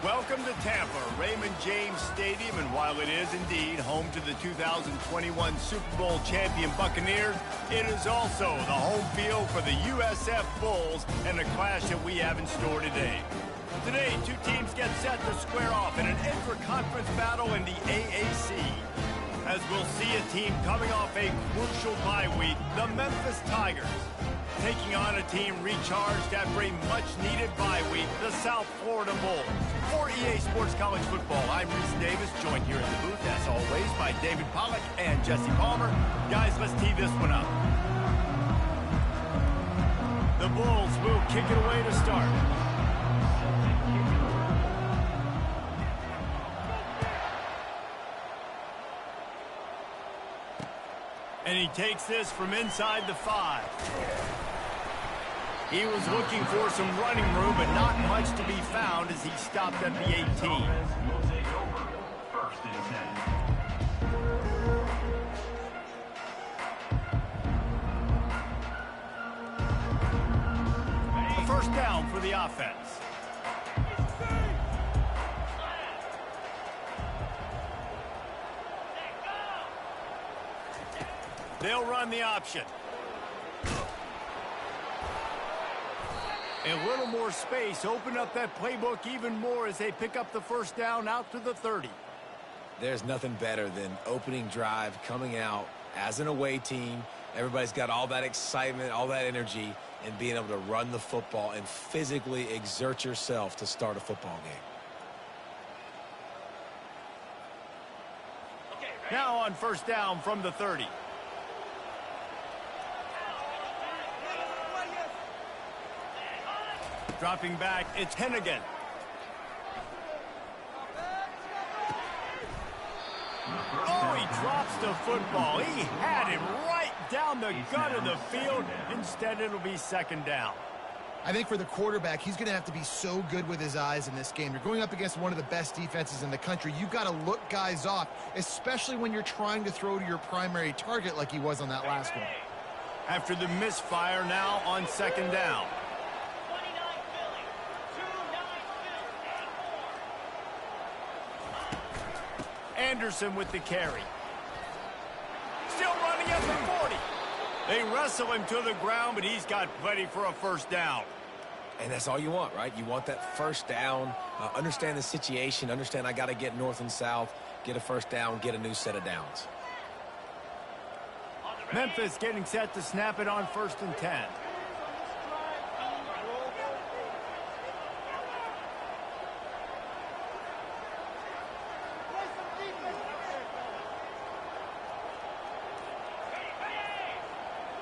Welcome to Tampa, Raymond James Stadium, and while it is indeed home to the 2021 Super Bowl champion Buccaneers, it is also the home field for the USF Bulls and the clash that we have in store today. Today, two teams get set to square off in an intra-conference battle in the AAC. As we'll see a team coming off a crucial bye week, the Memphis Tigers, taking on a team recharged after a much-needed bye week, the South Florida Bulls. For EA Sports College Football, I'm Reese Davis, joined here in the booth, as always, by David Pollack and Jesse Palmer. Guys, let's tee this one up. The Bulls will kick it away to start. And he takes this from inside the 5. He was looking for some running room, but not much to be found as he stopped at the 18. A first down for the offense. They'll run the option. A little more space, open up that playbook even more as they pick up the first down out to the 30. There's nothing better than opening drive, coming out as an away team. Everybody's got all that excitement, all that energy, and being able to run the football and physically exert yourself to start a football game. Now on first down from the 30. Dropping back, it's Hennigan. Oh, he drops the football. He had him right down the gut of the field. Instead, it'll be second down. I think for the quarterback, he's going to have to be so good with his eyes in this game. You're going up against one of the best defenses in the country. You've got to look guys off, especially when you're trying to throw to your primary target like he was on that last one. After the misfire, now on second down. Anderson with the carry. Still running at the 40. They wrestle him to the ground, but he's got plenty for a first down. And that's all you want, right? You want that first down, understand the situation, understand I got to get north and south, get a first down, get a new set of downs. Memphis getting set to snap it on 1st and 10.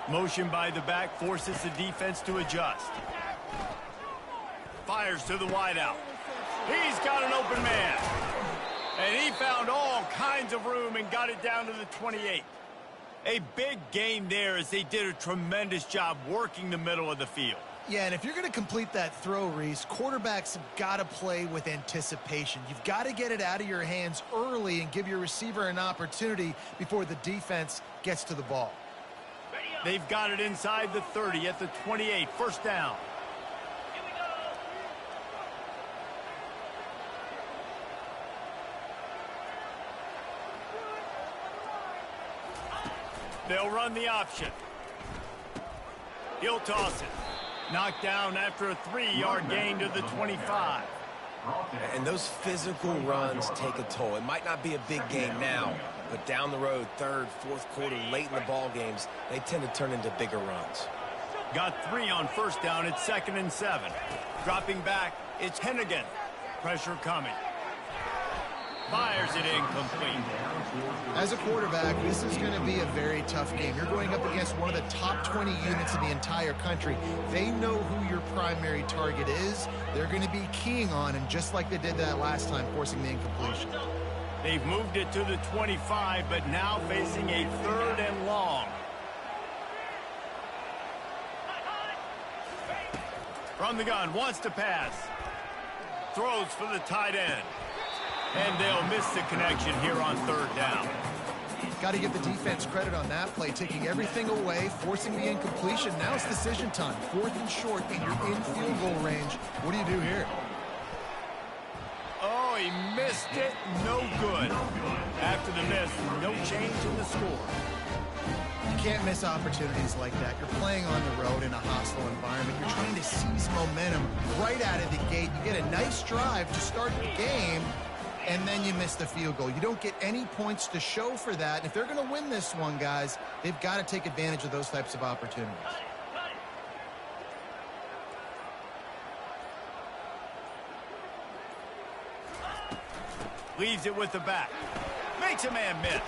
Motion by the back forces the defense to adjust. Fires to the wideout. He's got an open man. And he found all kinds of room and got it down to the 28. A big gain there as they did a tremendous job working the middle of the field. Yeah, and if you're going to complete that throw, Reese, quarterbacks have got to play with anticipation. You've got to get it out of your hands early and give your receiver an opportunity before the defense gets to the ball. They've got it inside the 30 at the 28. First down. They'll run the option. He'll toss it. Knocked down after a 3-yard gain to the 25. And those physical runs take a toll. It might not be a big game now, but down the road, 3rd, 4th quarter, late in the ball games, they tend to turn into bigger runs. Got 3 on first down. It's 2nd and 7. Dropping back, it's Hennigan. Pressure coming. Fires it incomplete. As a quarterback, this is going to be a very tough game. You're going up against one of the top 20 units in the entire country. They know who your primary target is. They're going to be keying on, and just like they did that last time, forcing the incompletion. They've moved it to the 25, but now facing a 3rd and long. From the gun, wants to pass. Throws for the tight end. And they'll miss the connection here on 3rd down. Got to give the defense credit on that play, taking everything away, forcing the incompletion. Now it's decision time. 4th and short, and you're in field goal range. What do you do here? Oh, he missed it. No good. After the miss, no change in the score. You can't miss opportunities like that. You're playing on the road in a hostile environment. You're trying to seize momentum right out of the gate. You get a nice drive to start the game, and then you miss the field goal. You don't get any points to show for that. And if they're going to win this one, guys, they've got to take advantage of those types of opportunities. Leaves it with the back. Makes a man miss.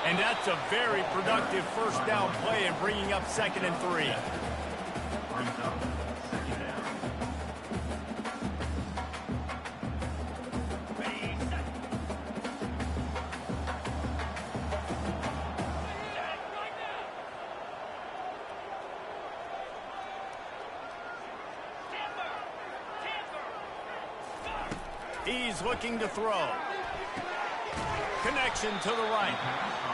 And that's a very productive first down play and bringing up 2nd and 3. He's looking to throw. Connection to the right.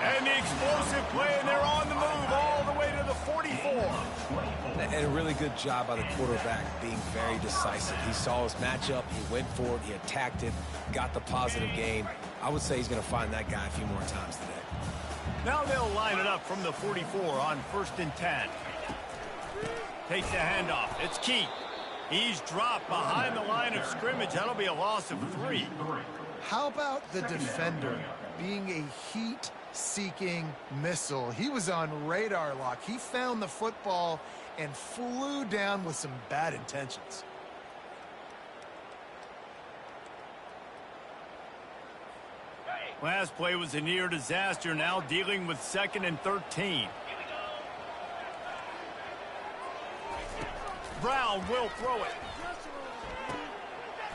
And the explosive play, and they're on the move all the way to the 44. And a really good job by the quarterback being very decisive. He saw his matchup, he went for it, he attacked it, got the positive gain. I would say he's going to find that guy a few more times today. Now they'll line it up from the 44 on 1st and 10. Takes the handoff. It's Keith. He's dropped behind the line of scrimmage. That'll be a loss of 3. How about the defender being a heat-seeking missile? He was on radar lock. He found the football and flew down with some bad intentions. Last play was a near disaster. Now dealing with 2nd and 13. Brown will throw it.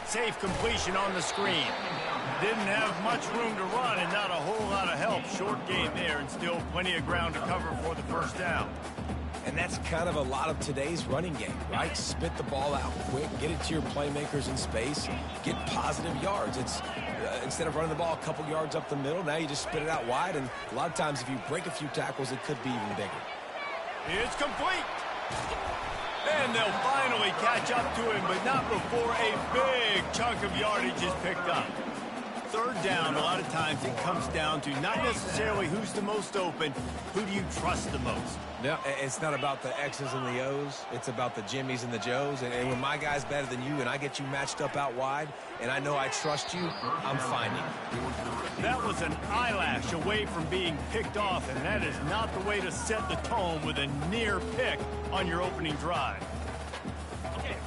Safe completion on the screen. Didn't have much room to run and not a whole lot of help. Short gain there and still plenty of ground to cover for the first down. And that's kind of a lot of today's running game, right? Spit the ball out quick, get it to your playmakers in space, get positive yards. It's instead of running the ball a couple yards up the middle, now you just spit it out wide, and a lot of times if you break a few tackles, it could be even bigger. It's complete. And they'll finally catch up to him, but not before a big chunk of yardage is picked up. 3rd down, a lot of times it comes down to not necessarily who's the most open, who do you trust the most? No, it's not about the X's and the O's. It's about the Jimmies and the Joes. And when my guy's better than you and I get you matched up out wide and I know I trust you, I'm finding you. That was an eyelash away from being picked off, and that is not the way to set the tone with a near pick on your opening drive.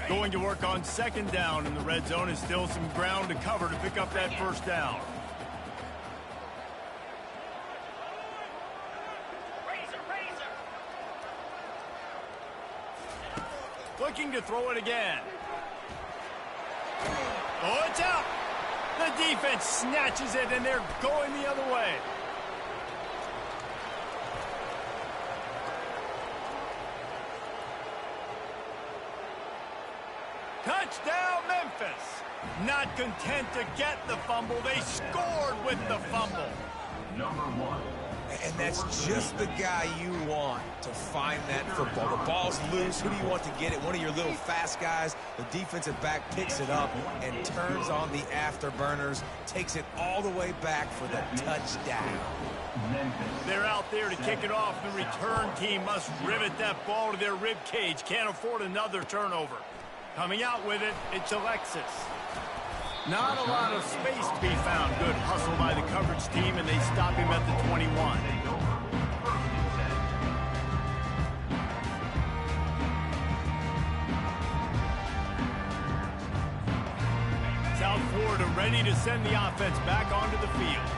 Going to work on 2nd down in the red zone is still some ground to cover to pick up that first down. Looking to throw it again. Oh, it's out. The defense snatches it, and they're going the other way. Touchdown, Memphis. Not content to get the fumble, they scored with the fumble. Number 1. And that's just the guy you want to find that football. The ball's loose. Who do you want to get it? One of your little fast guys. The defensive back picks it up and turns on the afterburners, takes it all the way back for the touchdown. They're out there to kick it off. The return team must rivet that ball to their rib cage. Can't afford another turnover. Coming out with it, it's Alexis. Not a lot of space to be found. Good hustle by the coverage team, and they stop him at the 21. South Florida ready to send the offense back onto the field.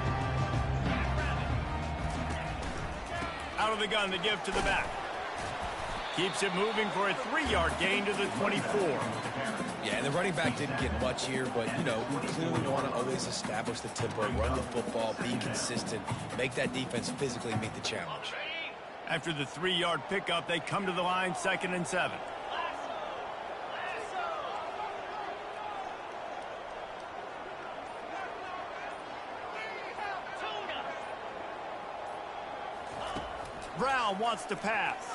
Out of the gun, the give to the back. Keeps it moving for a 3-yard gain to the 24. Yeah, and the running back didn't get much here, but, you know, we clearly want to always establish the tempo, run the football, be consistent, make that defense physically meet the challenge. After the 3-yard pickup, they come to the line, 2nd and 7. Brown wants to pass.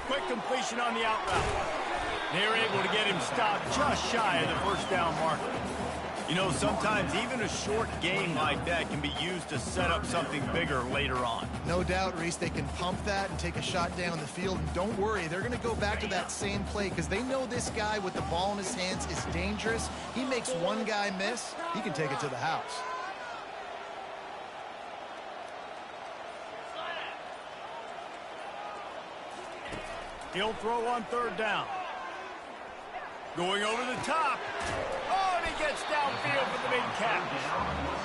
Quick completion on the out route. They're able to get him stopped just shy of the first down marker. You know, sometimes even a short game like that can be used to set up something bigger later on. No doubt, Reese, they can pump that and take a shot down the field. And don't worry, they're going to go back to that same play because they know this guy with the ball in his hands is dangerous. He makes one guy miss, he can take it to the house. He'll throw on third down. Going over the top. Oh, and he gets downfield for the big catch.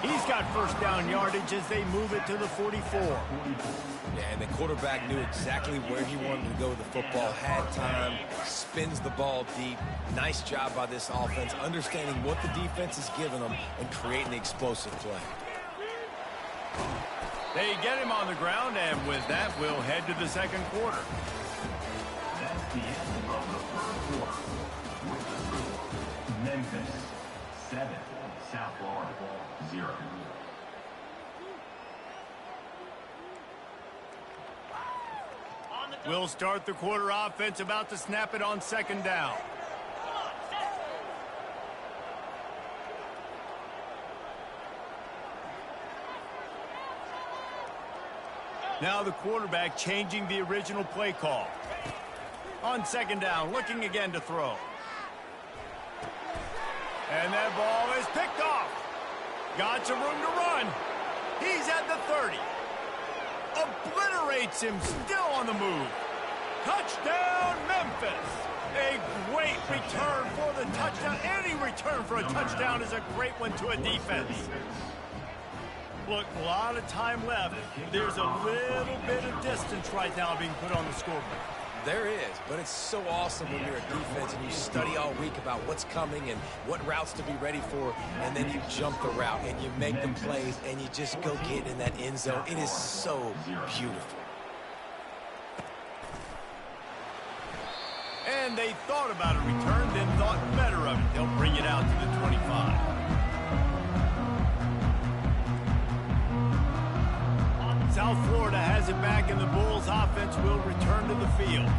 He's got first down yardage as they move it to the 44. Yeah, and the quarterback knew exactly where he wanted to go with the football, had time, spins the ball deep. Nice job by this offense, understanding what the defense is giving them and creating the explosive play. They get him on the ground, and with that, we'll head to the second quarter. That's the end of the first quarter. With the score, Memphis 7, South Florida 0. We'll start the quarter offense, about to snap it on second down. Now the quarterback changing the original play call. On second down, looking again to throw. And that ball is picked off. Got some room to run. He's at the 30. Obliterates him, still on the move. Touchdown, Memphis. A great return for the touchdown. Any return for a touchdown is a great one to a defense. Look, a lot of time left. There's a little bit of distance right now being put on the scoreboard. There is, but it's so awesome when you're a defense and you study all week about what's coming and what routes to be ready for, and then you jump the route and you make the plays and you just go get in that end zone. It is so beautiful. And they thought about a return, then thought better of it. They'll bring it out to the 25. South Florida has it back, and the Bulls offense will return to the field.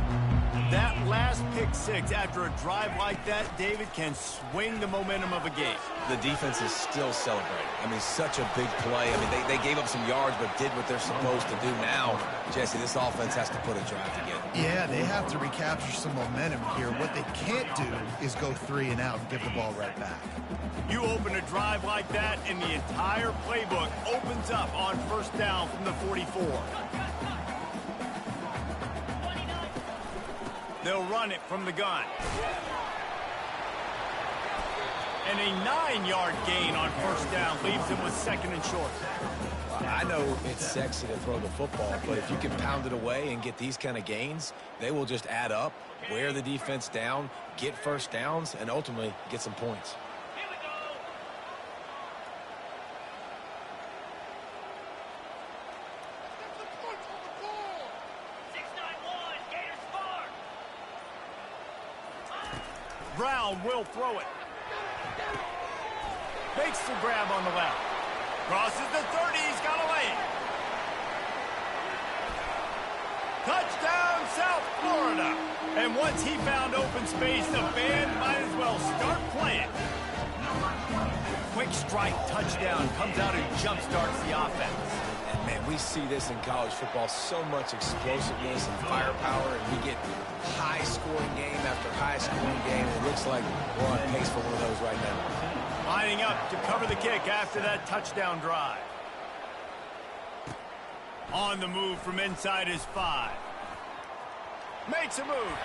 That last pick six after a drive like that, David, can swing the momentum of a game. The defense is still celebrating. I mean, such a big play. I mean, they gave up some yards but did what they're supposed to do. Now, Jesse, this offense has to put a drive together. Yeah, they have to recapture some momentum here. What they can't do is go 3 and out and give the ball right back. You open a drive like that, and the entire playbook opens up on first down from the 44. They'll run it from the gun. And a 9-yard gain on first down leaves them with second and short. I know it's sexy to throw the football, but if you can pound it away and get these kind of gains, they will just add up, wear the defense down, get first downs, and ultimately get some points. Brown will throw it. Makes the grab on the left. Crosses the 30. He's got to lay it. Touchdown, South Florida. And once he found open space, the band might as well start playing. Quick strike touchdown comes out and jump-starts the offense. And, man, we see this in college football, so much explosiveness and firepower, and we get high-scoring game after high-scoring game. It looks like we're on pace for one of those right now. Lining up to cover the kick after that touchdown drive. On the move from inside his 5. Makes a move.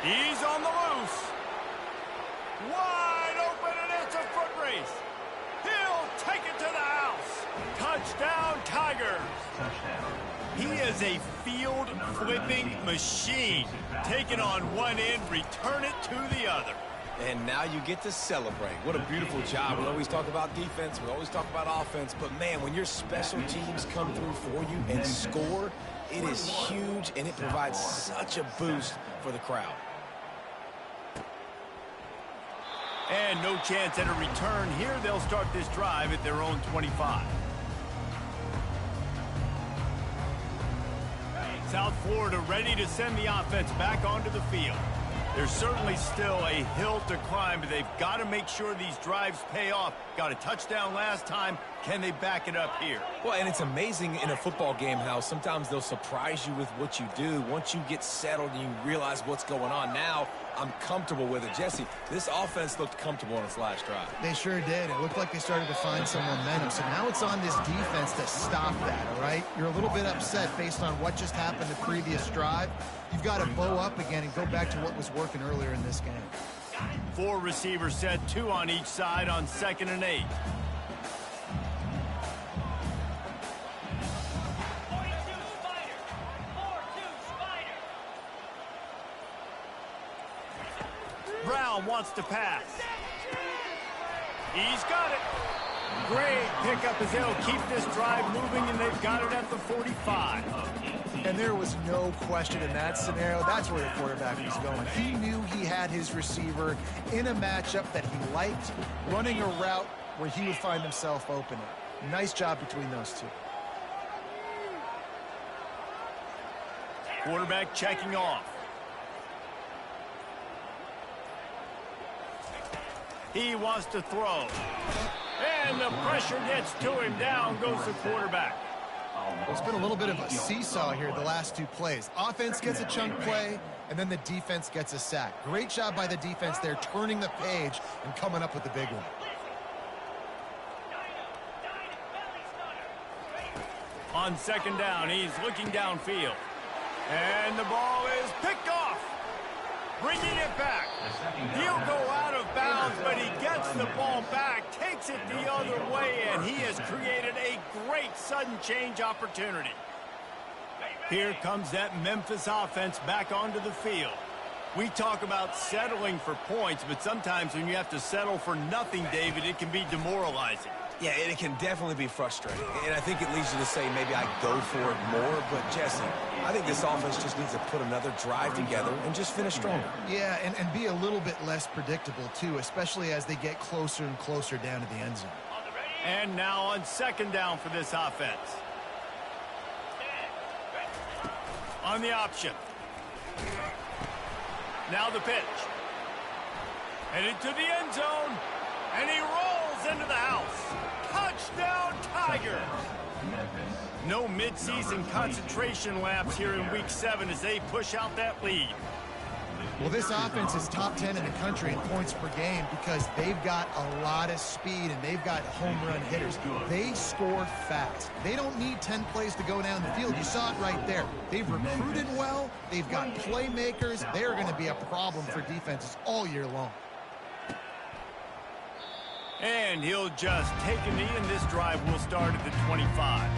He's on the loose. Wide open, and it's a foot race. He'll take it to the house. Touchdown, Tigers. Touchdown. He is a field-flipping machine. Take it on one end, return it to the other. And now you get to celebrate. What a beautiful job. We always talk about defense. We always talk about offense. But, man, when your special teams come through for you and score, it is huge, and it provides such a boost for the crowd. And no chance at a return here. They'll start this drive at their own 25. South Florida ready to send the offense back onto the field. There's certainly still a hill to climb, but they've got to make sure these drives pay off. Got a touchdown last time. Can they back it up here? Well, and it's amazing in a football game how sometimes they'll surprise you with what you do. Once you get settled and you realize what's going on, now I'm comfortable with it. Jesse, this offense looked comfortable on its last drive. They sure did. It looked like they started to find some momentum. So now it's on this defense to stop that, all right? You're a little bit upset based on what just happened the previous drive. You've got to bow up again and go back to what was working earlier in this game. 4 receivers set, 2 on each side on 2nd and 8. Brown wants to pass. He's got it. Great pickup as they'll keep this drive moving, and they've got it at the 45. And there was no question in that scenario. That's where the quarterback was going. He knew he had his receiver in a matchup that he liked, running a route where he would find himself open. Nice job between those two. Quarterback checking off. He wants to throw. And the pressure gets to him. Down goes the quarterback. It's been a little bit of a seesaw here the last 2 plays. Offense gets a chunk play, and then the defense gets a sack. Great job by the defense there, turning the page and coming up with the big one. On 2nd down, he's looking downfield. And the ball is picked off. Bringing it back. He'll go out of bounds, but he gets the ball back, takes it the other way, and he has created a great sudden change opportunity. Here comes that Memphis offense back onto the field. We talk about settling for points, but sometimes when you have to settle for nothing, David, it can be demoralizing. Yeah, and it can definitely be frustrating. And I think it leads you to say maybe I go for it more. But, Jesse, I think this offense just needs to put another drive together and just finish stronger. Yeah, and be a little bit less predictable, too, especially as they get closer and closer down to the end zone. And now on 2nd down for this offense. On the option. Now the pitch. Headed to the end zone. And he rolls into the house. Touchdown, Tigers! No midseason concentration laps here in Week 7 as they push out that lead. Well, this offense is top 10 in the country in points per game because they've got a lot of speed and they've got home run hitters. They score fast. They don't need 10 plays to go down the field. You saw it right there. They've recruited well. They've got playmakers. They're going to be a problem for defenses all year long. And he'll just take a knee, and this drive will start at the 25.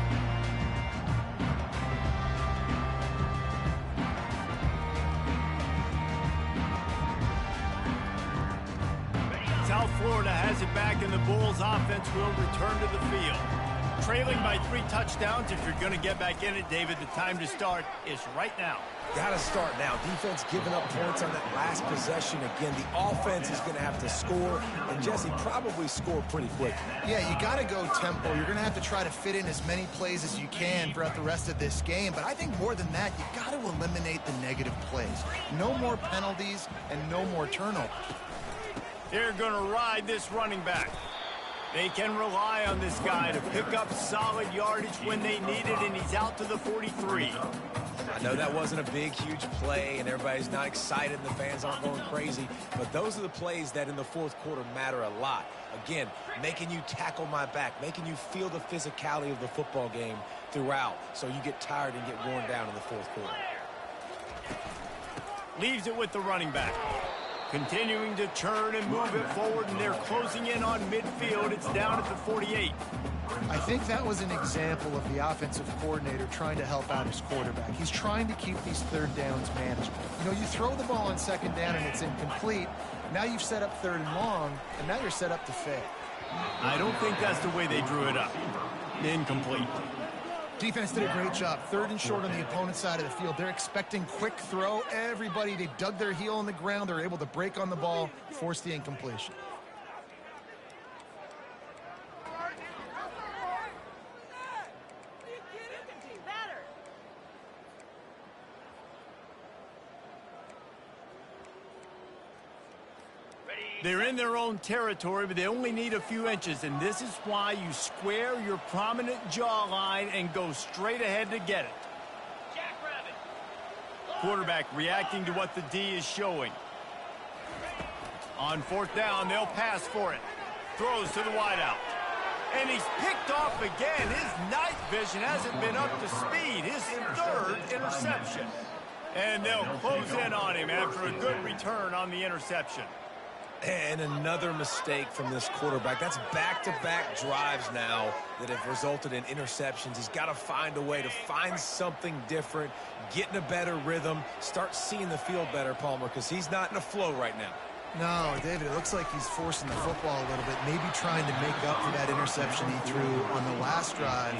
South Florida has it back, and the Bulls offense will return to the field. Trailing by 3 touchdowns. If you're going to get back in it, David, the time to start is right now. Got to start now. Defense giving up points on that last possession. Again, the offense is going to have to score, and Jesse probably score pretty quick. Yeah, you got to go tempo. You're going to have to try to fit in as many plays as you can throughout the rest of this game. But I think more than that, you got to eliminate the negative plays. No more penalties and no more turnovers. They're going to ride this running back. They can rely on this guy to pick up solid yardage when they need it, and he's out to the 43. I know that wasn't a big, huge play, and everybody's not excited, and the fans aren't going crazy, but those are the plays that in the fourth quarter matter a lot. Again, making you tackle my back, making you feel the physicality of the football game throughout, so you get tired and get worn down in the fourth quarter. Leaves it with the running back. Continuing to churn and move it forward, and they're closing in on midfield. It's down at the 48. I think that was an example of the offensive coordinator trying to help out his quarterback. He's trying to keep these third downs manageable. You know, you throw the ball on 2nd down and it's incomplete. Now you've set up 3rd and long, and now you're set up to fail. I don't think that's the way they drew it up. Incomplete. Defense did a great job. 3rd and short on the opponent's side of the field. They're expecting quick throw. Everybody, they dug their heel on the ground. They're able to break on the ball, force the incompletion. They're in their own territory, but they only need a few inches, and this is why you square your prominent jawline and go straight ahead to get it. Quarterback reacting to what the D is showing. On fourth down, they'll pass for it. Throws to the wideout. And he's picked off again. His night vision hasn't been up to speed. His third interception. And they'll close in on him after a good return on the interception. And another mistake from this quarterback. That's back-to-back drives now that have resulted in interceptions. He's got to find a way to find something different, get in a better rhythm, start seeing the field better, Palmer, because he's not in a flow right now. No, David, it looks like he's forcing the football a little bit, maybe trying to make up for that interception he threw on the last drive.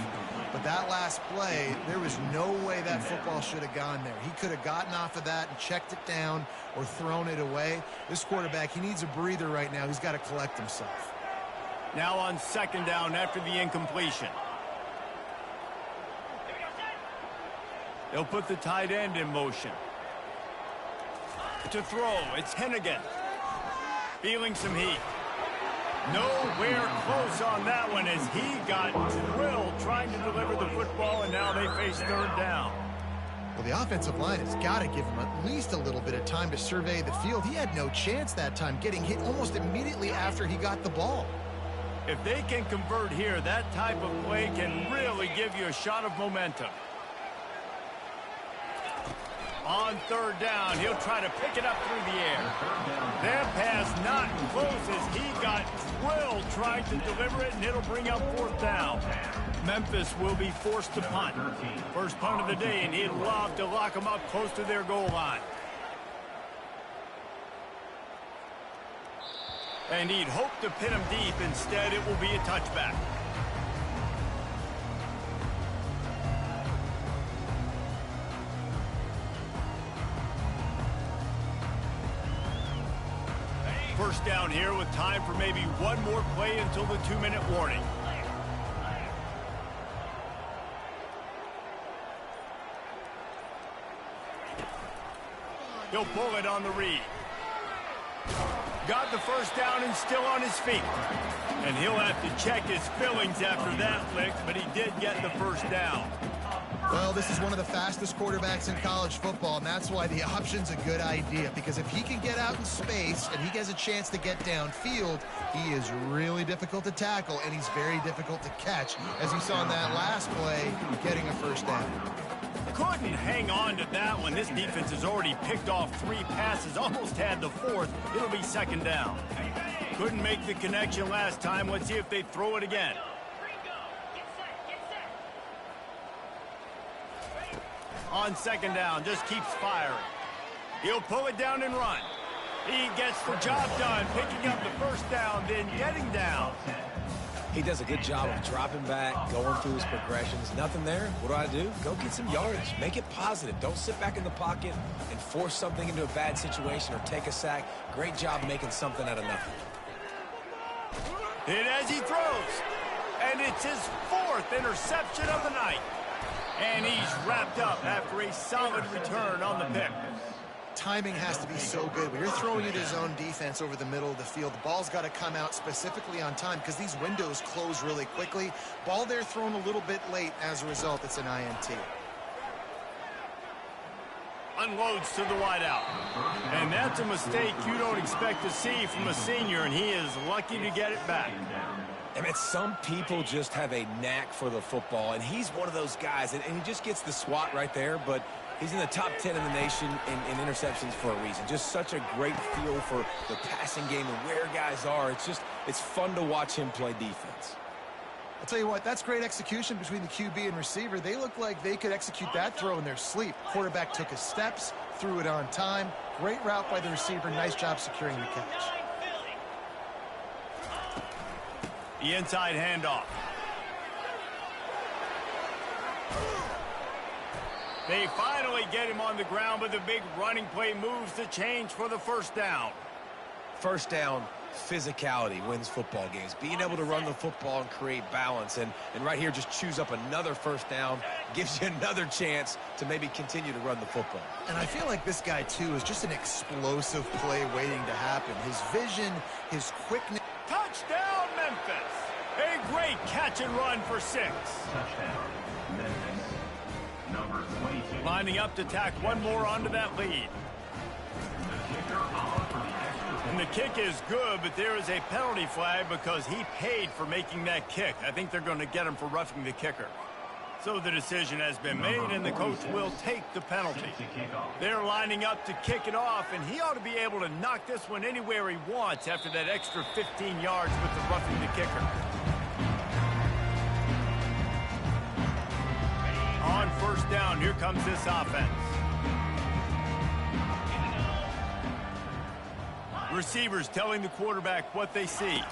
But that last play, there was no way that football should have gone there. He could have gotten off of that and checked it down or thrown it away. This quarterback, he needs a breather right now. He's got to collect himself. Now on second down after the incompletion. They'll put the tight end in motion. To throw, it's Hennigan. Feeling some heat. Nowhere close on that one as he got drilled trying to deliver the football, and now they face third down. Well, the offensive line has got to give him at least a little bit of time to survey the field. He had no chance that time, getting hit almost immediately after he got the ball. If they can convert here, that type of play can really give you a shot of momentum. On third down, he'll try to pick it up through the air. That pass not close as he got drilled trying to deliver it, and it'll bring up fourth down. Memphis will be forced to punt. First punt of the day, and he'd love to lock them up close to their goal line. And he'd hope to pin him deep. Instead, it will be a touchback. First down here with time for maybe one more play until the 2-minute warning. He'll pull it on the read. Got the first down and still on his feet. And he'll have to check his feelings after that lick, but he did get the first down. Well, this is one of the fastest quarterbacks in college football, and that's why the option's a good idea, because if he can get out in space and he has a chance to get downfield, he is really difficult to tackle, and he's very difficult to catch, as you saw in that last play, getting a first down. Couldn't hang on to that one. This defense has already picked off 3 passes, almost had the 4th. It'll be second down. Couldn't make the connection last time. Let's see if they throw it again. On second down, just keeps firing. He'll pull it down and run. He gets the job done, picking up the first down, then getting down. He does a good job of dropping back, going through his progressions. Nothing there. What do? Go get some yardage. Make it positive. Don't sit back in the pocket and force something into a bad situation or take a sack. Great job making something out of nothing. And as he throws, and it's his 4th interception of the night. And he's wrapped up after a solid return on the pick. Timing has to be so good. When you're throwing into zone defense over the middle of the field, the ball's got to come out specifically on time because these windows close really quickly. Ball there thrown a little bit late. As a result, it's an INT. Unloads to the wideout. And that's a mistake you don't expect to see from a senior, and he is lucky to get it back. I mean, some people just have a knack for the football, and he's one of those guys, and he just gets the swat right there, but he's in the top 10 in the nation in interceptions for a reason. Just such a great feel for the passing game and where guys are. It's fun to watch him play defense. I'll tell you what, that's great execution between the QB and receiver. They look like they could execute that throw in their sleep. Quarterback took his steps, threw it on time. Great route by the receiver. Nice job securing the catch. The inside handoff. They finally get him on the ground, but the big running play moves the change for the first down. First down, physicality wins football games. Being able to run the football and create balance. And right here, just choose up another first down, gives you another chance to maybe continue to run the football. And I feel like this guy, too, is just an explosive play waiting to happen. His vision, his quickness. Touchdown, Memphis. A great catch and run for 6. Touchdown, Memphis. Number 22. Lining up to tack one more onto that lead. The kicker on for the extra point. And the kick is good, but there is a penalty flag because he paid for making that kick. I think they're going to get him for roughing the kicker. So the decision has been made, and the coach will take the penalty. They're lining up to kick it off, and he ought to be able to knock this one anywhere he wants after that extra 15 yards with the roughing the kicker. On first down, here comes this offense. Receivers telling the quarterback what they see.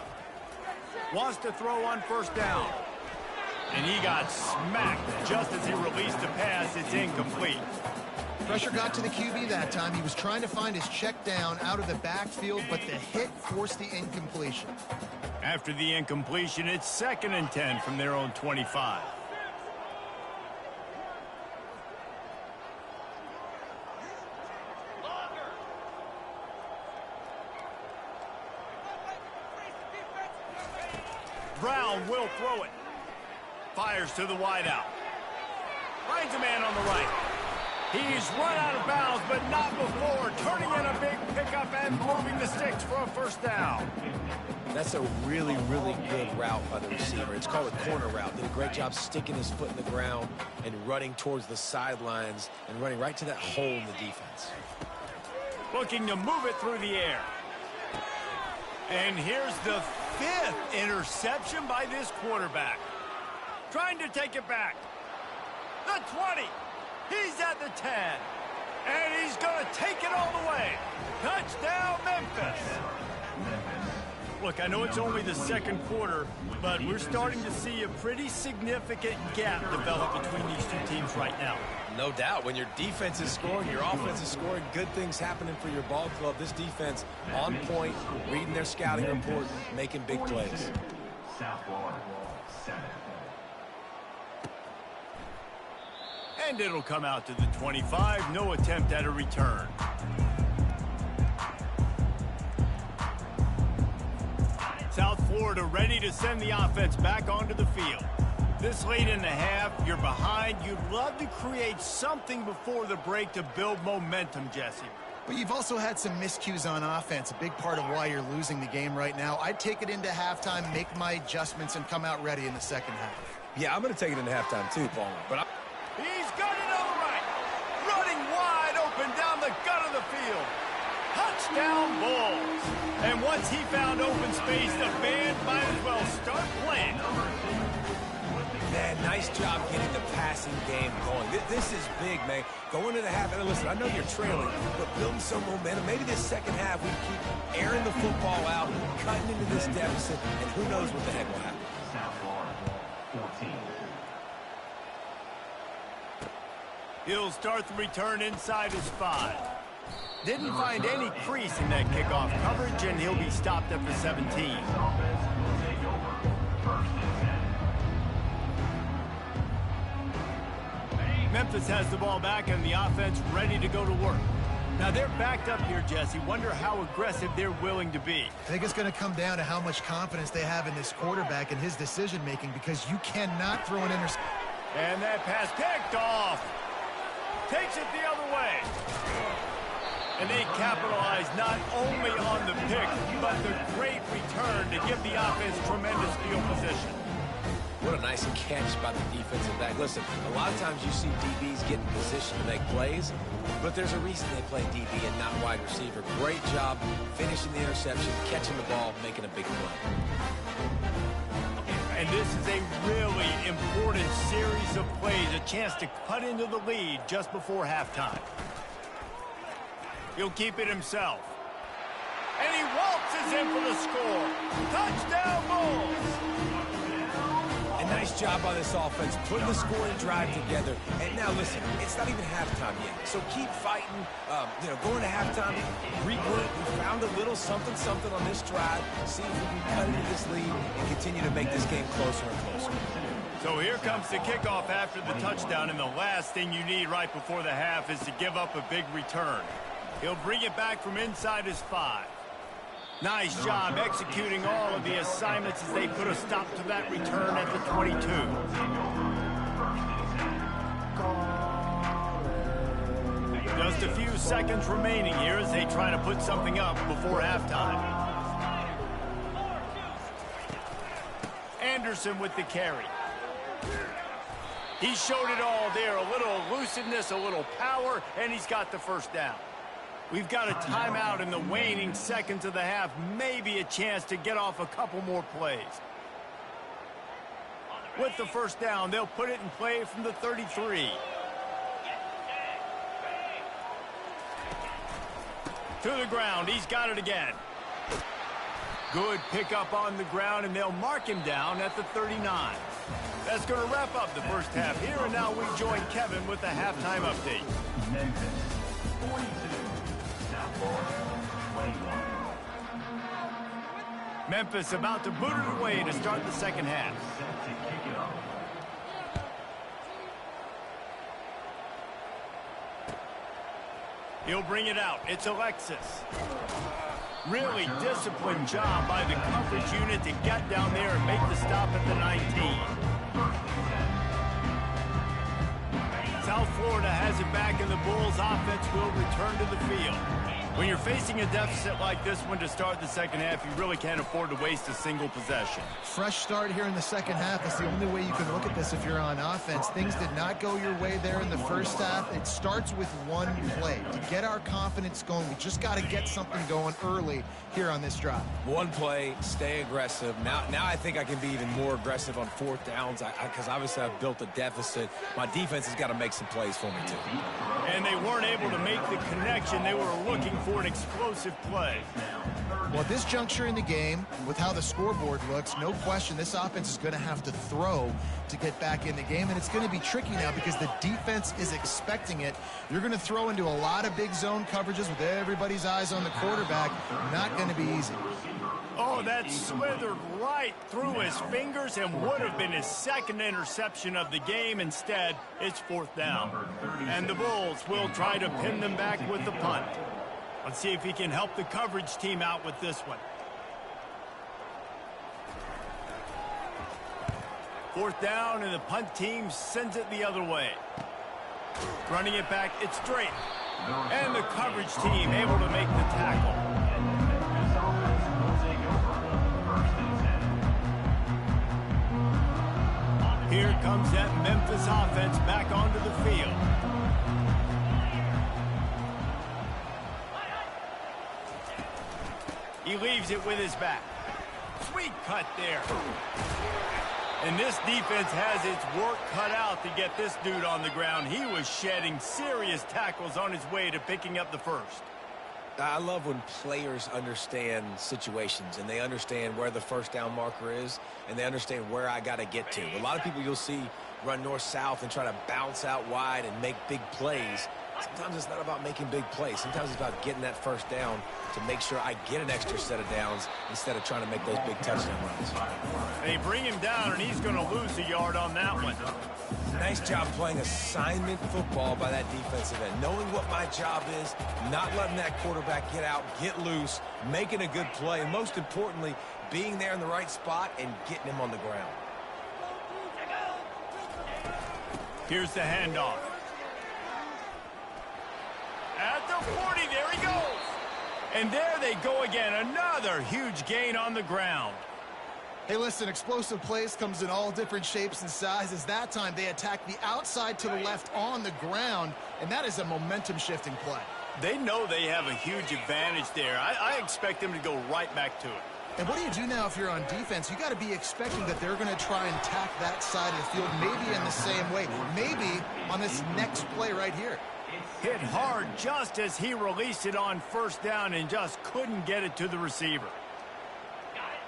Wants to throw on first down. And he got smacked just as he released the pass. It's incomplete. Pressure got to the QB that time. He was trying to find his check down out of the backfield, but the hit forced the incompletion. After the incompletion, it's 2nd and 10 from their own 25. Brown will throw it. Fires to the wideout. Finds a man on the right. He's run out of bounds, but not before turning in a big pickup and moving the sticks for a first down. That's a really, really good route by the receiver. It's called a corner route. Did a great job sticking his foot in the ground and running towards the sidelines and running right to that hole in the defense. Looking to move it through the air. And here's the 5th interception by this quarterback. Trying to take it back. The 20. He's at the 10. And he's going to take it all the way. Touchdown, Memphis. Look, I know it's only the 2nd quarter, but we're starting to see a pretty significant gap develop between these two teams right now. No doubt. When your defense is scoring, your offense is scoring, good things happening for your ball club. This defense on point, reading their scouting report, making big plays. South Florida, 7. And it'll come out to the 25. No attempt at a return. South Florida ready to send the offense back onto the field. This late in the half, you're behind. You'd love to create something before the break to build momentum, Jesse. But you've also had some miscues on offense, a big part of why you're losing the game right now. I'd take it into halftime, make my adjustments, and come out ready in the second half. Yeah, I'm going to take it into halftime too, Paul. But he's got it on the right. Running wide open down the gut of the field. Touchdown, Bulls. And once he found open space, the band might as well start playing. Man, nice job getting the passing game going. This is big, man. Going to the half, and listen, I know you're trailing, but building some momentum. Maybe this second half we keep airing the football out, cutting into this deficit, and who knows what the heck will happen. South Florida, 14. He'll start the return inside his 5. Didn't find any crease in that kickoff coverage, and he'll be stopped at the 17. Offense will take over 1st and 10. Memphis has the ball back, and the offense ready to go to work. Now, they're backed up here, Jesse. Wonder how aggressive they're willing to be. I think it's going to come down to how much confidence they have in this quarterback and his decision-making, because you cannot throw an interception. And that pass picked off. Takes it the other way. And they capitalize not only on the pick, but the great return to give the offense tremendous field position. What a nice catch by the defensive back. Listen, a lot of times you see DBs get in position to make plays, but there's a reason they play DB and not wide receiver. Great job finishing the interception, catching the ball, making a big play. And this is a really important series of plays, a chance to cut into the lead just before halftime. He'll keep it himself. And he waltzes in for the score. Touchdown, Bulls! And nice Nice job by this offense, putting the scoring drive together. And now, listen, it's not even halftime yet. So keep fighting, going to halftime, regroup. We found a little something on this drive. See if we can cut into this lead and continue to make this game closer and closer. So here comes the kickoff after the touchdown, and the last thing you need right before the half is to give up a big return. He'll bring it back from inside his 5. Nice job executing all of the assignments as they put a stop to that return at the 22. Just a few seconds remaining here as they try to put something up before halftime. Anderson with the carry. He showed it all there, a little elusiveness, a little power, and he's got the first down. We've got a timeout in the waning seconds of the half, maybe a chance to get off a couple more plays. With the first down, they'll put it in play from the 33. To the ground, he's got it again. Good pickup on the ground, and they'll mark him down at the 39. That's going to wrap up the first half here, and now we join Kevin with the halftime update. Memphis 42, South Florida 21. Memphis about to boot it away to start the second half. Set to kick it off. He'll bring it out. It's Alexis. Really disciplined job by the coverage unit to get down there and make the stop at the 19. South Florida has it back, and the Bulls offense will return to the field. When you're facing a deficit like this one to start the second half, you really can't afford to waste a single possession. Fresh start here in the second half. That's the only way you can look at this if you're on offense. Things did not go your way there in the first half. It starts with one play. To get our confidence going, we just got to get something going early here on this drive. One play, stay aggressive. Now I think I can be even more aggressive on fourth downs because obviously I've built a deficit. My defense has got to make some plays for me, too. And they weren't able to make the connection. They were looking for an explosive play. Well, at this juncture in the game, with how the scoreboard looks, no question this offense is going to have to throw to get back in the game, and it's going to be tricky now because the defense is expecting it. You're going to throw into a lot of big zone coverages with everybody's eyes on the quarterback. Not going to be easy. Oh, that slithered right through his fingers and would have been his second interception of the game. Instead, it's fourth down. And the Bulls will try to pin them back with the punt. Let's see if he can help the coverage team out with this one. Fourth down, and the punt team sends it the other way. Running it back, it's straight. And the coverage team able to make the tackle. Here comes that Memphis offense back onto the field. He leaves it with his back. Sweet cut there. And this defense has its work cut out to get this dude on the ground. He was shedding serious tackles on his way to picking up the first. I love when players understand situations and they understand where the first down marker is and they understand where I got to get to. A lot of people you'll see run north-south and try to bounce out wide and make big plays. Sometimes it's not about making big plays. Sometimes it's about getting that first down to make sure I get an extra set of downs instead of trying to make those big touchdown runs. They bring him down, and he's going to lose a yard on that one. Nice job playing assignment football by that defensive end. Knowing what my job is, not letting that quarterback get out, get loose, making a good play, and most importantly, being there in the right spot and getting him on the ground. Here's the handoff. At the 40, there he goes. And there they go again. Another huge gain on the ground. Hey, listen, explosive plays comes in all different shapes and sizes. That time they attack the outside to the left on the ground, and that is a momentum-shifting play. They know they have a huge advantage there. I expect them to go right back to it. And what do you do now if you're on defense? You got to be expecting that they're going to try and attack that side of the field, maybe in the same way, maybe on this next play right here. Hit hard just as he released it on first down and just couldn't get it to the receiver.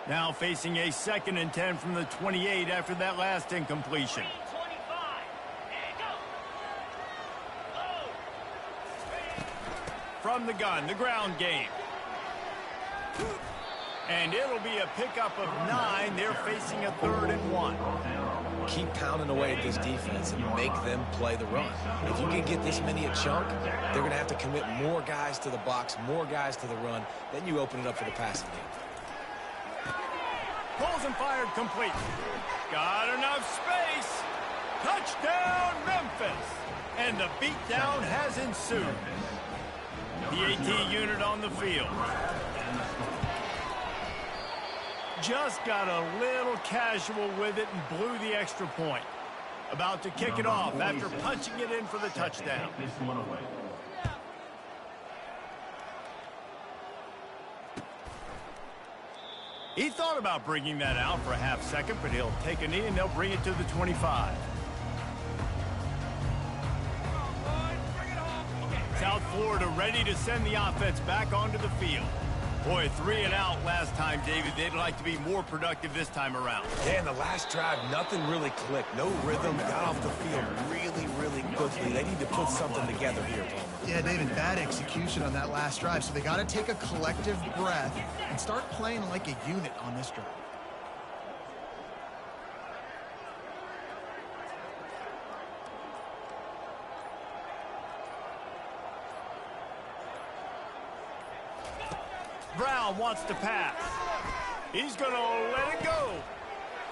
Now facing a 2nd and 10 from the 28 after that last incompletion. From the gun, the ground game. And it'll be a pickup of 9. They're facing a 3rd and 1. Keep pounding away at this defense and make them play the run. If you can get this many a chunk, they're going to have to commit more guys to the box, more guys to the run. Then you open it up for the passing game. Pulls and fired complete. Got enough space. Touchdown, Memphis. And the beatdown has ensued. The AT unit on the field. Just got a little casual with it and blew the extra point. About to kick it off after punching it in for the touchdown. He thought about bringing that out for a half second, but he'll take a knee and they'll bring it to the 25. South Florida ready to send the offense back onto the field. Boy, 3 and out last time, David. They'd like to be more productive this time around. Yeah, in the last drive, nothing really clicked. No rhythm, got off the field really quickly. They need to put something together here, Palmer. Yeah, David, bad execution on that last drive. So they got to take a collective breath and start playing like a unit on this drive. Brown wants to pass. He's going to let it go.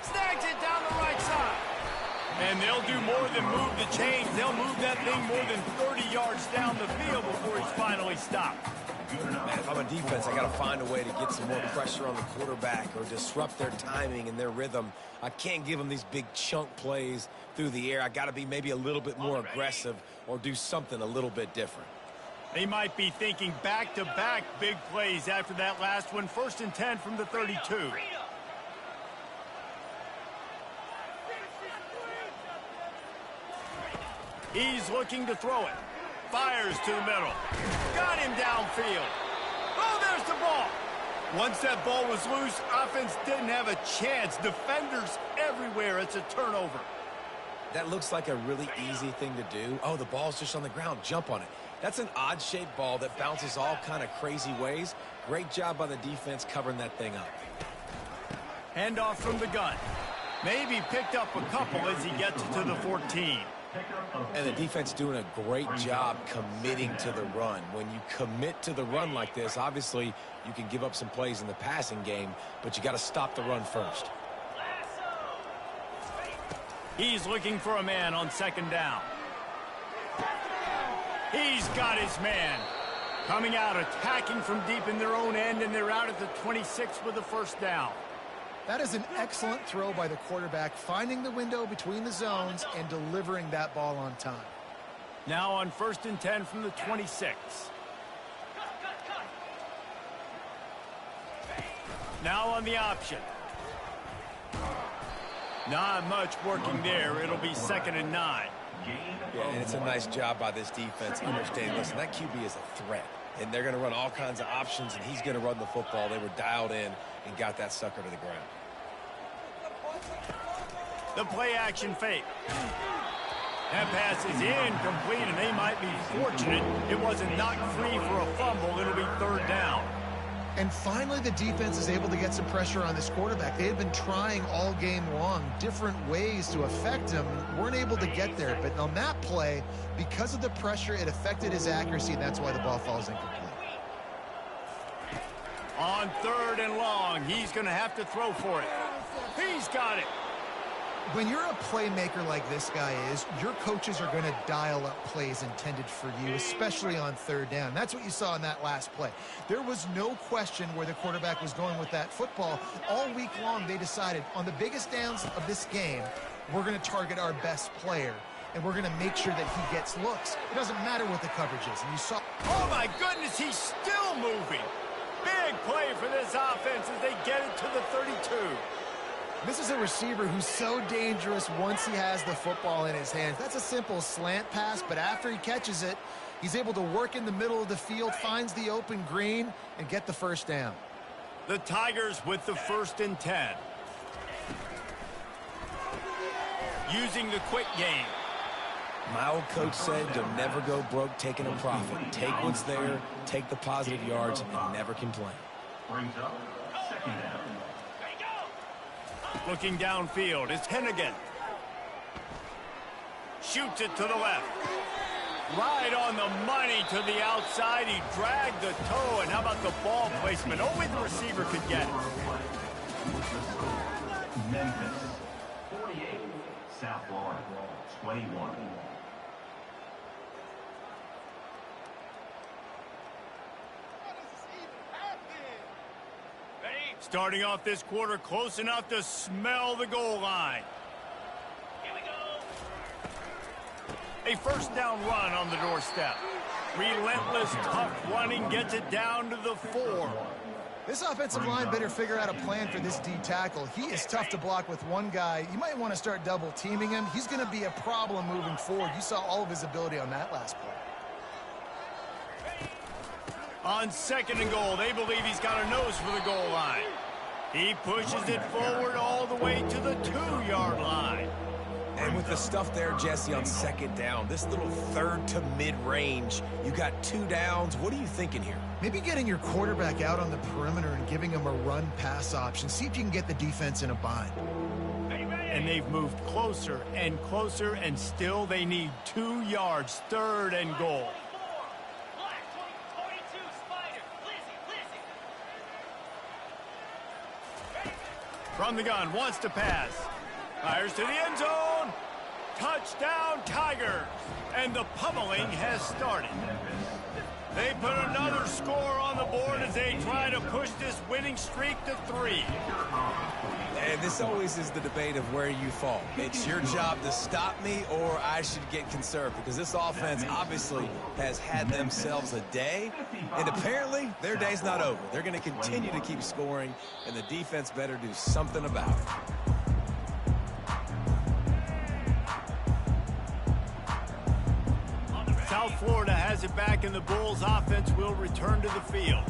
Snags it down the right side. And they'll do more than move the chains. They'll move that thing more than 30 yards down the field before he's finally stopped. Man, if I'm a defense, I got to find a way to get some more pressure on the quarterback or disrupt their timing and their rhythm. I can't give them these big chunk plays through the air. I got to be maybe a little bit more aggressive or do something a little bit different. They might be thinking back-to-back big plays after that last one. 1st and 10 from the 32. He's looking to throw it. Fires to the middle. Got him downfield. Oh, there's the ball. Once that ball was loose, offense didn't have a chance. Defenders everywhere. It's a turnover. That looks like a really easy thing to do. Oh, the ball's just on the ground. Jump on it. That's an odd-shaped ball that bounces all kind of crazy ways. Great job by the defense covering that thing up. Handoff from the gun. Maybe picked up a couple as he gets it to the 14. And the defense doing a great job committing to the run. When you commit to the run like this, obviously you can give up some plays in the passing game, but you got to stop the run first. He's looking for a man on 2nd down. He's got his man. Coming out, attacking from deep in their own end, and they're out at the 26 with the 1st down. That is an excellent throw by the quarterback, finding the window between the zones and delivering that ball on time. Now on 1st and 10 from the 26. Now on the option. Not much working there. It'll be 2nd and 9. Yeah, and it's a nice job by this defense understanding, listen, that QB is a threat. And they're going to run all kinds of options, and he's going to run the football. They were dialed in and got that sucker to the ground. The play-action fake. That pass is incomplete, and they might be fortunate it wasn't knocked free for a fumble. It'll be 3rd down. And finally, the defense is able to get some pressure on this quarterback. They had been trying all game long different ways to affect him, weren't able to get there. But on that play, because of the pressure, it affected his accuracy, and that's why the ball falls incomplete. On 3rd and long, he's going to have to throw for it. He's got it. When you're a playmaker like this guy is, your coaches are going to dial up plays intended for you, especially on 3rd down. That's what you saw in that last play. There was no question where the quarterback was going with that football. All week long, they decided on the biggest downs of this game, we're going to target our best player, and we're going to make sure that he gets looks. It doesn't matter what the coverage is. And you saw... Oh, my goodness, he's still moving. Big play for this offense as they get it to the 32. This is a receiver who's so dangerous once he has the football in his hands. That's a simple slant pass, but after he catches it, he's able to work in the middle of the field, finds the open green, and get the 1st down. The Tigers with the 1st and 10. Using the quick game. My old coach said you'll never go broke taking a profit. Take what's there, take the positive yards, and never complain. Brings up 2nd down. Looking downfield, it's Hennigan. Shoots it to the left. Right on the money to the outside. He dragged the toe, and how about the ball placement? Only the receiver could get it. Memphis 48, South Florida 21. Starting off this quarter close enough to smell the goal line. Here we go. A 1st down run on the doorstep. Relentless, tough running gets it down to the 4. This offensive line better figure out a plan for this D tackle. He is tough to block with one guy. You might want to start double teaming him. He's going to be a problem moving forward. You saw all of his ability on that last play. On 2nd and goal, they believe he's got a nose for the goal line. He pushes it forward all the way to the 2-yard line. And with the stuff there, Jesse, on 2nd down, this little 3rd to mid-range, you got 2 downs. What are you thinking here? Maybe getting your quarterback out on the perimeter and giving him a run-pass option. See if you can get the defense in a bind. And they've moved closer, and still they need 2 yards, 3rd and goal. From the gun, wants to pass. Fires to the end zone. Touchdown, Tigers. And the pummeling has started. They put another score on the board as they try to push this winning streak to 3. And this always is the debate of where you fall. It's your job to stop me, or I should get conserved, because this offense obviously has had themselves a day, and apparently their day's not over. They're going to continue to keep scoring, and the defense better do something about it. South Florida has it back, and the Bulls offense will return to the field.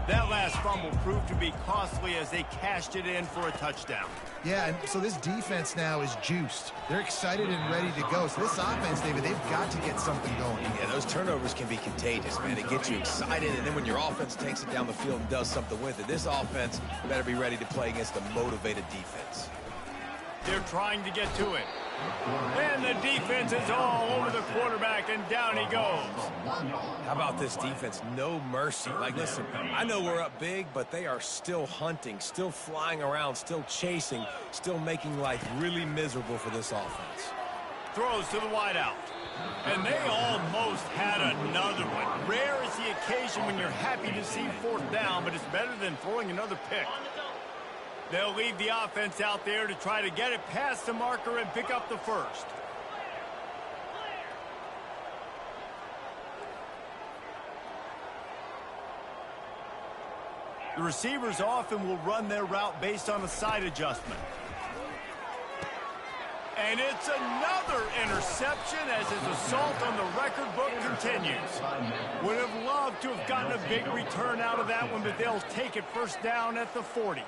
That last fumble proved to be costly as they cashed it in for a touchdown. Yeah, and so this defense now is juiced. They're excited and ready to go. So this offense, David, they've got to get something going. Yeah, those turnovers can be contagious, man. It gets you excited, and then when your offense takes it down the field and does something with it, this offense better be ready to play against a motivated defense. They're trying to get to it. And the defense is all over the quarterback, and down he goes. How about this defense? No mercy. Like, listen, I know we're up big, but they are still hunting, still flying around, still chasing, still making life really miserable for this offense. Throws to the wideout. And they almost had another one. Rare is the occasion when you're happy to see 4th down, but it's better than throwing another pick. They'll leave the offense out there to try to get it past the marker and pick up the 1st. The receivers often will run their route based on a side adjustment. And it's another interception as his assault on the record book continues. Would have loved to have gotten a big return out of that one, but they'll take it 1st down at the 40.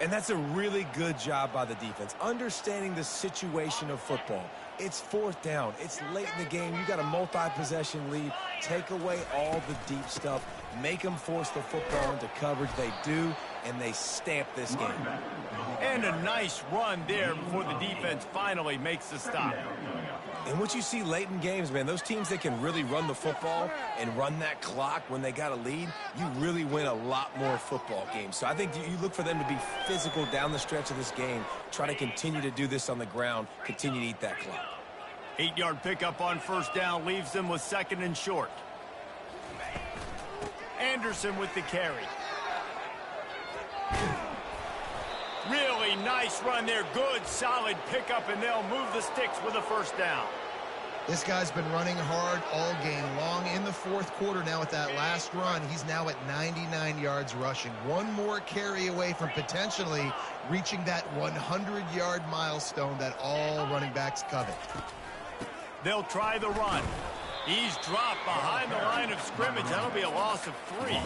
And that's a really good job by the defense, understanding the situation of football. It's 4th down. It's late in the game. You got a multi-possession lead. Take away all the deep stuff. Make them force the football into coverage. They do, and they stamp this game. And a nice run there before the defense finally makes the stop. And what you see late in games, man, those teams that can really run the football and run that clock when they got a lead, you really win a lot more football games. So I think you look for them to be physical down the stretch of this game, try to continue to do this on the ground, continue to eat that clock. 8-yard pickup on 1st down leaves them with 2nd and short. Anderson with the carry. Really nice run there. Good, solid pickup, and they'll move the sticks with a 1st down. This guy's been running hard all game long. In the 4th quarter now with that last run, he's now at 99 yards rushing. One more carry away from potentially reaching that 100-yard milestone that all running backs covet. They'll try the run. He's dropped behind the line of scrimmage. That'll be a loss of 3.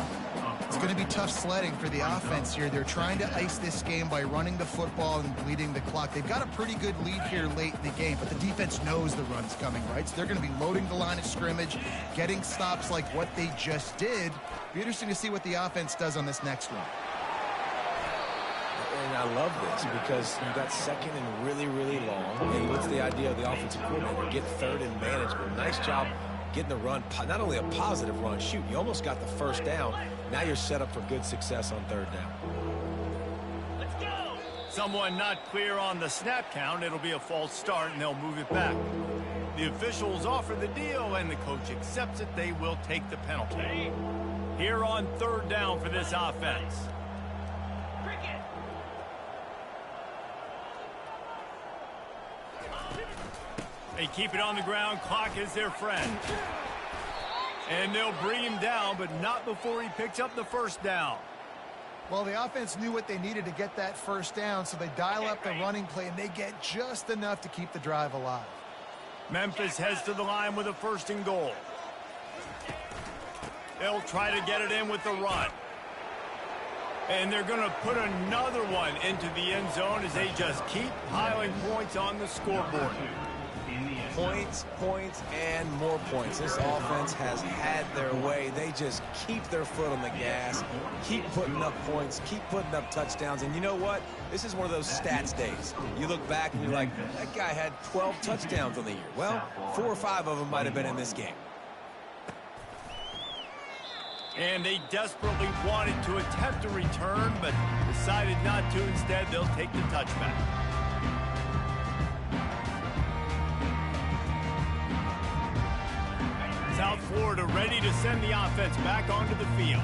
It's going to be tough sledding for the offense here. They're trying to ice this game by running the football and bleeding the clock. They've got a pretty good lead here late in the game, but the defense knows the run's coming, right? So they're going to be loading the line of scrimmage, getting stops like what they just did. Be interesting to see what the offense does on this next one. And I love this because you got second and really, really long. And what's the idea of the offensive coordinator? Get third and manageable. Nice job getting the run, not only a positive run, shoot, you almost got the first down. Now you're set up for good success on third down. Let's go. Someone not clear on the snap count. It'll be a false start, and they'll move it back. The officials offer the deal, and the coach accepts it. They will take the penalty. Here on third down for this offense. They keep it on the ground. Clock is their friend. And they'll bring him down, but not before he picks up the first down. Well, the offense knew what they needed to get that first down, so they dial up the running play, and they get just enough to keep the drive alive. Memphis heads to the line with a first and goal. They'll try to get it in with the run. And they're going to put another one into the end zone as they just keep piling points on the scoreboard. Points, points, and more points. This offense has had their way. They just keep their foot on the gas, keep putting up points, keep putting up touchdowns. And you know what? This is one of those stats days. You look back and you're like, that guy had 12 touchdowns on the year. Well, 4 or 5 of them might have been in this game. And they desperately wanted to attempt a return, but decided not to. Instead, they'll take the touchback. South Florida ready to send the offense back onto the field.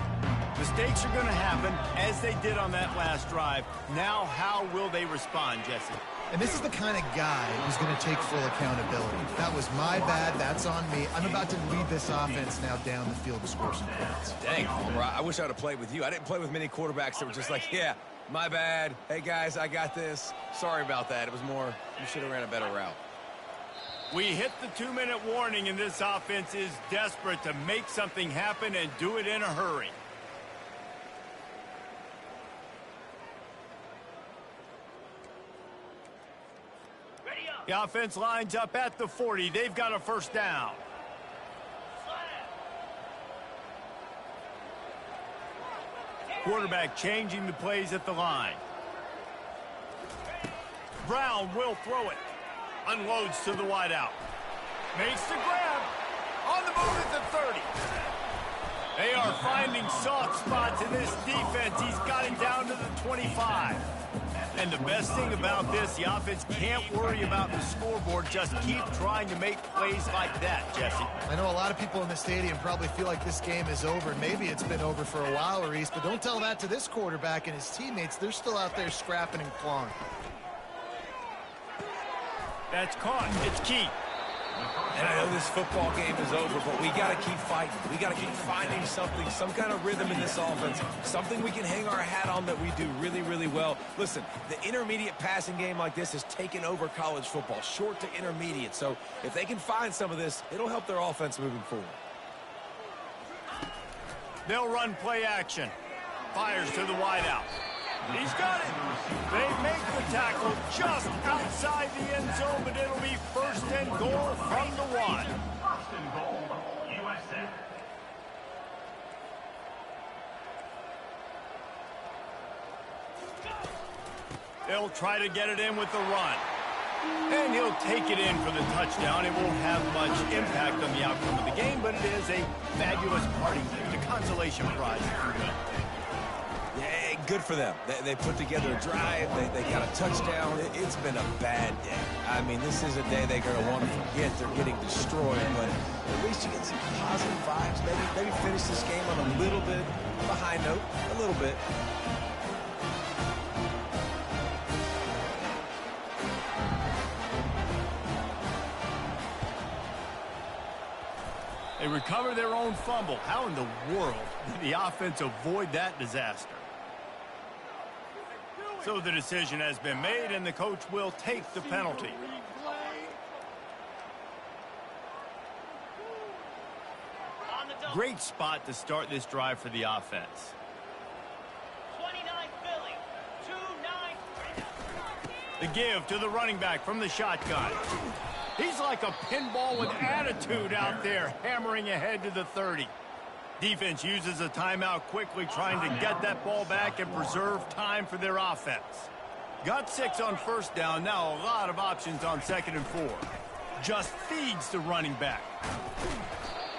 Mistakes are going to happen, as they did on that last drive. Now, how will they respond, Jesse? And this is the kind of guy who's going to take full accountability. That was my bad. That's on me. I'm about to lead this offense now down the field to score some points. Dang, Homer, I wish I would have played with you. I didn't play with many quarterbacks that were just like, yeah, my bad. Hey, guys, I got this. Sorry about that. It was more, you should have ran a better route. We hit the 2-minute warning, and this offense is desperate to make something happen and do it in a hurry. The offense lines up at the 40. They've got a first down. Quarterback changing the plays at the line. Brown will throw it. Unloads to the wideout. Makes the grab. On the move at the 30. They are finding soft spots in this defense. He's got it down to the 25. And the best thing about this, the offense can't worry about the scoreboard. Just keep trying to make plays like that, Jesse. I know a lot of people in the stadium probably feel like this game is over. Maybe it's been over for a while, Reese, but don't tell that to this quarterback and his teammates. They're still out there scrapping and clawing. That's caught. It's key. And I know this football game is over, but we got to keep fighting. We got to keep finding something, some kind of rhythm in this offense, something we can hang our hat on that we do really, really well. Listen, the intermediate passing game like this has taken over college football, short to intermediate. So if they can find some of this, it'll help their offense moving forward. They'll run play action. Fires to the wideout. He's got it. They make the tackle just outside the end zone, but it'll be first and goal from the 1. First and goal, USF. They'll try to get it in with the run. And he'll take it in for the touchdown. It won't have much impact on the outcome of the game, but it is a fabulous parting gift, a consolation prize, if you will. Yeah, good for them. They put together a drive. They got a touchdown. It's been a bad day. I mean, this is a day they're going to want to forget. They're getting destroyed, but at least you get some positive vibes. Maybe finish this game on a little bit of a high note, a little bit. They recover their own fumble. How in the world did the offense avoid that disaster? So the decision has been made, and the coach will take the penalty. Great spot to start this drive for the offense. The give to the running back from the shotgun. He's like a pinball with attitude out there, hammering ahead to the 30. Defense uses a timeout quickly, trying to get that ball back and preserve time for their offense. Got 6 on first down. Now a lot of options on 2nd and 4. Just feeds the running back.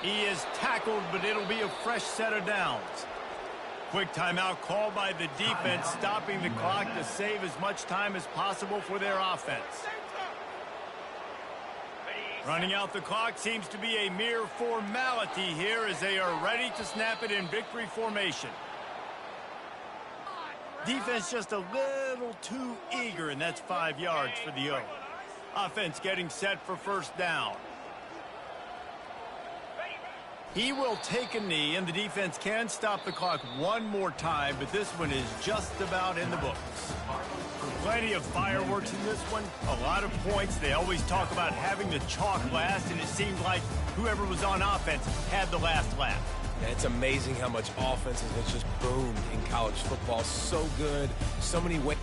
He is tackled, but it'll be a fresh set of downs. Quick timeout called by the defense, stopping the clock to save as much time as possible for their offense. Running out the clock seems to be a mere formality here as they are ready to snap it in victory formation. Defense just a little too eager, and that's 5 yards for the O. Offense getting set for first down. He will take a knee, and the defense can stop the clock one more time, but this one is just about in the books. Plenty of fireworks in this one, a lot of points. They always talk about having the chalk last, and it seemed like whoever was on offense had the last laugh. And it's amazing how much offense has just boomed in college football. So good, so many ways.